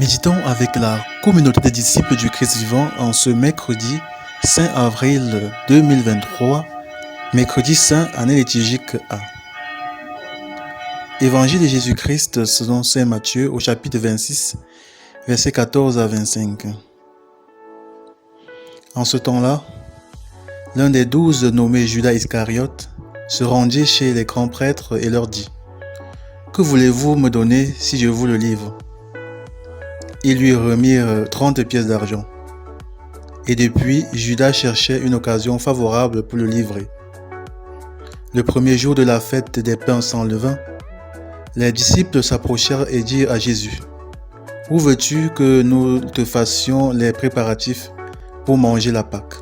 Méditons avec la communauté des disciples du Christ vivant en ce mercredi 5 avril 2023, mercredi saint, année liturgique A. Évangile de Jésus-Christ selon saint Matthieu au chapitre 26, versets 14 à 25. En ce temps-là, l'un des 12 nommé Judas Iscariote se rendit chez les grands prêtres et leur dit : « Que voulez-vous me donner si je vous le livre ?» Ils lui remirent 30 pièces d'argent. Et depuis, Judas cherchait une occasion favorable pour le livrer. Le premier jour de la fête des pains sans levain, les disciples s'approchèrent et dirent à Jésus : « Où veux-tu que nous te fassions les préparatifs pour manger la Pâque ?»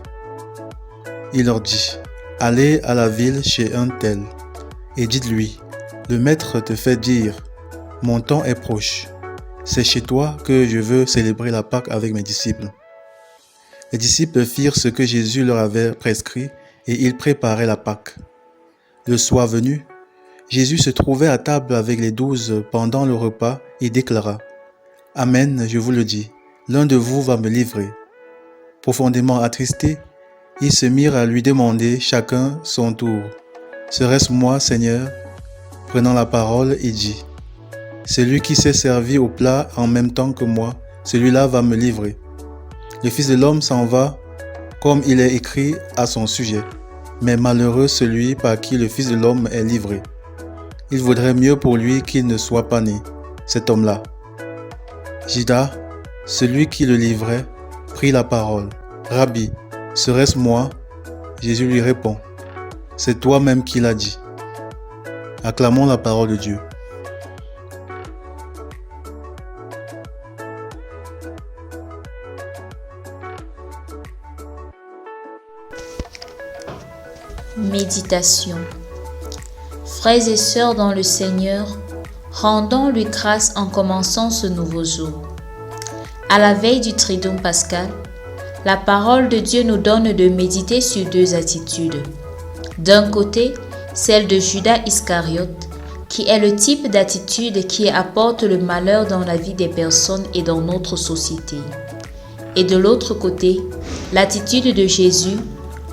Il leur dit : « Allez à la ville chez un tel, et dites-lui : le maître te fait dire : mon temps est proche. C'est chez toi que je veux célébrer la Pâque avec mes disciples. » Les disciples firent ce que Jésus leur avait prescrit et ils préparaient la Pâque. Le soir venu, Jésus se trouvait à table avec les 12 pendant le repas et déclara : « Amen, je vous le dis, l'un de vous va me livrer. » Profondément attristés, ils se mirent à lui demander chacun son tour : « Serait-ce moi, Seigneur ?» Prenant la parole, il dit : « Celui qui s'est servi au plat en même temps que moi, celui-là va me livrer. Le Fils de l'homme s'en va, comme il est écrit à son sujet. Mais malheureux celui par qui le Fils de l'homme est livré. Il vaudrait mieux pour lui qu'il ne soit pas né, cet homme-là. » Judas, celui qui le livrait, prit la parole. « Rabbi, serait-ce moi ?» Jésus lui répond : « C'est toi-même qui l'as dit. » Acclamons la parole de Dieu. Méditation. Frères et sœurs dans le Seigneur, rendons-lui grâce en commençant ce nouveau jour. À la veille du Triduum pascal, la parole de Dieu nous donne de méditer sur deux attitudes. D'un côté, celle de Judas Iscariote, qui est le type d'attitude qui apporte le malheur dans la vie des personnes et dans notre société. Et de l'autre côté, l'attitude de Jésus,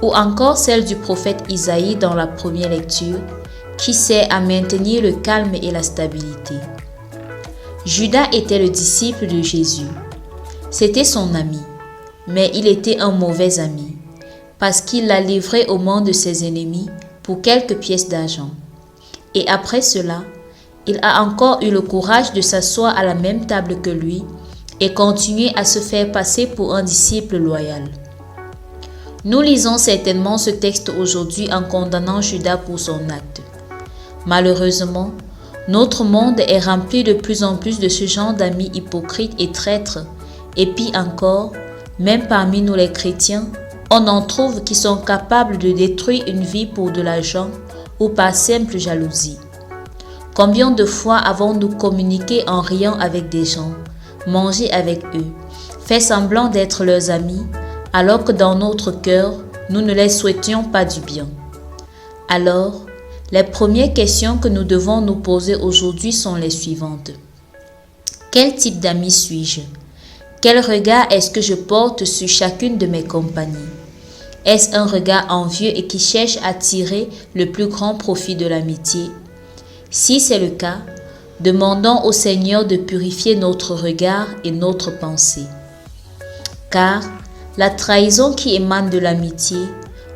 ou encore celle du prophète Isaïe dans la première lecture, qui sert à maintenir le calme et la stabilité. Judas était le disciple de Jésus. C'était son ami, mais il était un mauvais ami, parce qu'il l'a livré aux mains de ses ennemis pour quelques pièces d'argent. Et après cela, il a encore eu le courage de s'asseoir à la même table que lui et continuer à se faire passer pour un disciple loyal. Nous lisons certainement ce texte aujourd'hui en condamnant Judas pour son acte. Malheureusement, notre monde est rempli de plus en plus de ce genre d'amis hypocrites et traîtres. Et puis encore, même parmi nous les chrétiens, on en trouve qui sont capables de détruire une vie pour de l'argent ou par simple jalousie. Combien de fois avons-nous communiqué en riant avec des gens, mangé avec eux, fait semblant d'être leurs amis, alors que dans notre cœur, nous ne les souhaitions pas du bien. Alors, les premières questions que nous devons nous poser aujourd'hui sont les suivantes. Quel type d'ami suis-je ? Quel regard est-ce que je porte sur chacune de mes compagnies ? Est-ce un regard envieux et qui cherche à tirer le plus grand profit de l'amitié ? Si c'est le cas, demandons au Seigneur de purifier notre regard et notre pensée. Car la trahison qui émane de l'amitié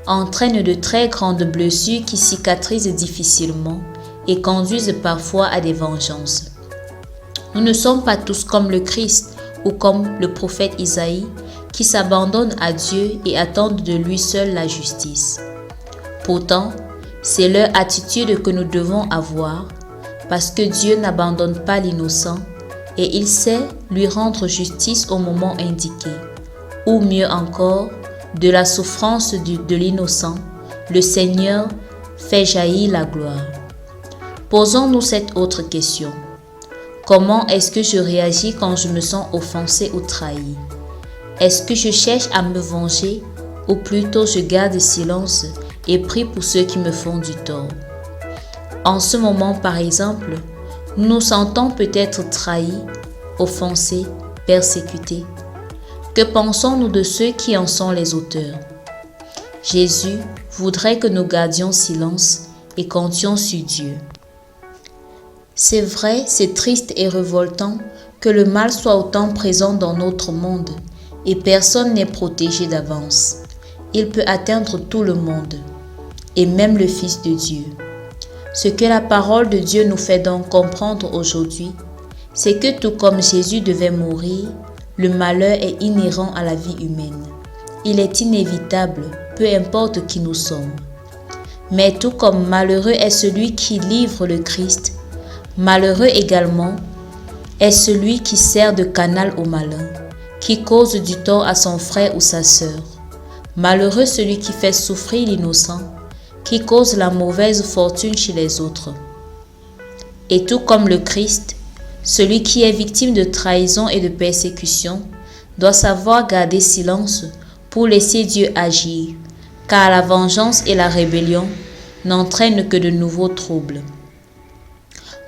entraîne de très grandes blessures qui cicatrisent difficilement et conduisent parfois à des vengeances. Nous ne sommes pas tous comme le Christ ou comme le prophète Isaïe qui s'abandonnent à Dieu et attendent de lui seul la justice. Pourtant, c'est leur attitude que nous devons avoir parce que Dieu n'abandonne pas l'innocent et il sait lui rendre justice au moment indiqué. Ou mieux encore, de la souffrance de l'innocent, le Seigneur fait jaillir la gloire. Posons-nous cette autre question. Comment est-ce que je réagis quand je me sens offensé ou trahi? Est-ce que je cherche à me venger ou plutôt je garde silence et prie pour ceux qui me font du tort? En ce moment, par exemple, nous nous sentons peut-être trahis, offensés, persécutés. Que pensons-nous de ceux qui en sont les auteurs? Jésus voudrait que nous gardions silence et comptions sur Dieu. C'est vrai, c'est triste et révoltant que le mal soit autant présent dans notre monde et personne n'est protégé d'avance. Il peut atteindre tout le monde, et même le Fils de Dieu. Ce que la parole de Dieu nous fait donc comprendre aujourd'hui, c'est que tout comme Jésus devait mourir, le malheur est inhérent à la vie humaine. Il est inévitable, peu importe qui nous sommes. Mais tout comme malheureux est celui qui livre le Christ, malheureux également est celui qui sert de canal au malin, qui cause du tort à son frère ou sa sœur. Malheureux celui qui fait souffrir l'innocent, qui cause la mauvaise fortune chez les autres. Et tout comme le Christ, celui qui est victime de trahison et de persécution doit savoir garder silence pour laisser Dieu agir, car la vengeance et la rébellion n'entraînent que de nouveaux troubles.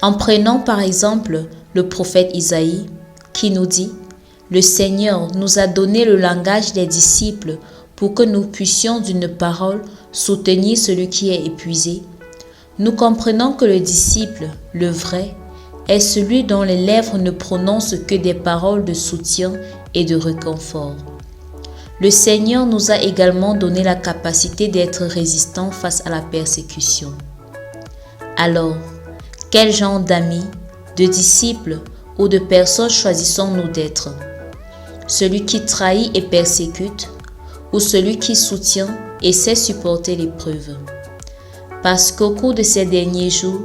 En prenant par exemple le prophète Isaïe, qui nous dit « Le Seigneur nous a donné le langage des disciples pour que nous puissions d'une parole soutenir celui qui est épuisé », nous comprenons que le disciple, le vrai, est celui dont les lèvres ne prononcent que des paroles de soutien et de réconfort. Le Seigneur nous a également donné la capacité d'être résistants face à la persécution. Alors, quel genre d'amis, de disciples ou de personnes choisissons-nous d'être? Celui qui trahit et persécute ou celui qui soutient et sait supporter l'épreuve? Parce qu'au cours de ces derniers jours,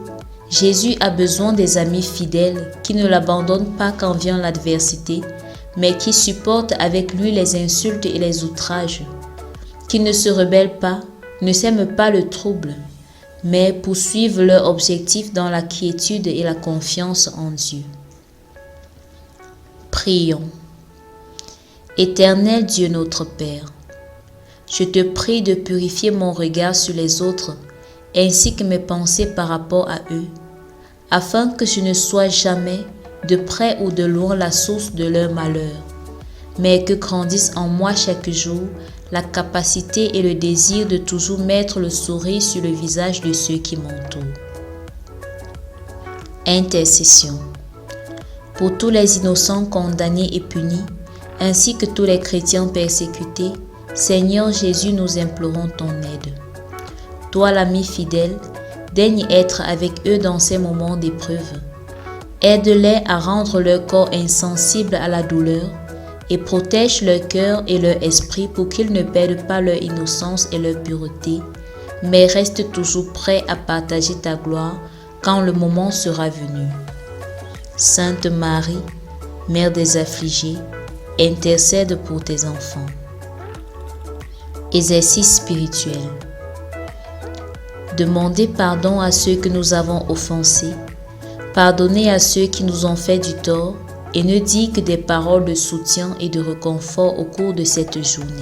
Jésus a besoin des amis fidèles qui ne l'abandonnent pas quand vient l'adversité, mais qui supportent avec lui les insultes et les outrages, qui ne se rebellent pas, ne s'aiment pas le trouble, mais poursuivent leur objectif dans la quiétude et la confiance en Dieu. Prions. Éternel Dieu notre Père, je te prie de purifier mon regard sur les autres ainsi que mes pensées par rapport à eux, afin que je ne sois jamais, de près ou de loin, la source de leur malheur, mais que grandisse en moi chaque jour la capacité et le désir de toujours mettre le sourire sur le visage de ceux qui m'entourent. Intercession. Pour tous les innocents condamnés et punis, ainsi que tous les chrétiens persécutés, Seigneur Jésus, nous implorons ton aide. Toi, l'ami fidèle, daigne être avec eux dans ces moments d'épreuve. Aide-les à rendre leur corps insensible à la douleur et protège leur cœur et leur esprit pour qu'ils ne perdent pas leur innocence et leur pureté, mais restent toujours prêts à partager ta gloire quand le moment sera venu. Sainte Marie, Mère des affligés, intercède pour tes enfants. Exercice spirituel. Demandez pardon à ceux que nous avons offensés, pardonnez à ceux qui nous ont fait du tort et ne dites que des paroles de soutien et de réconfort au cours de cette journée.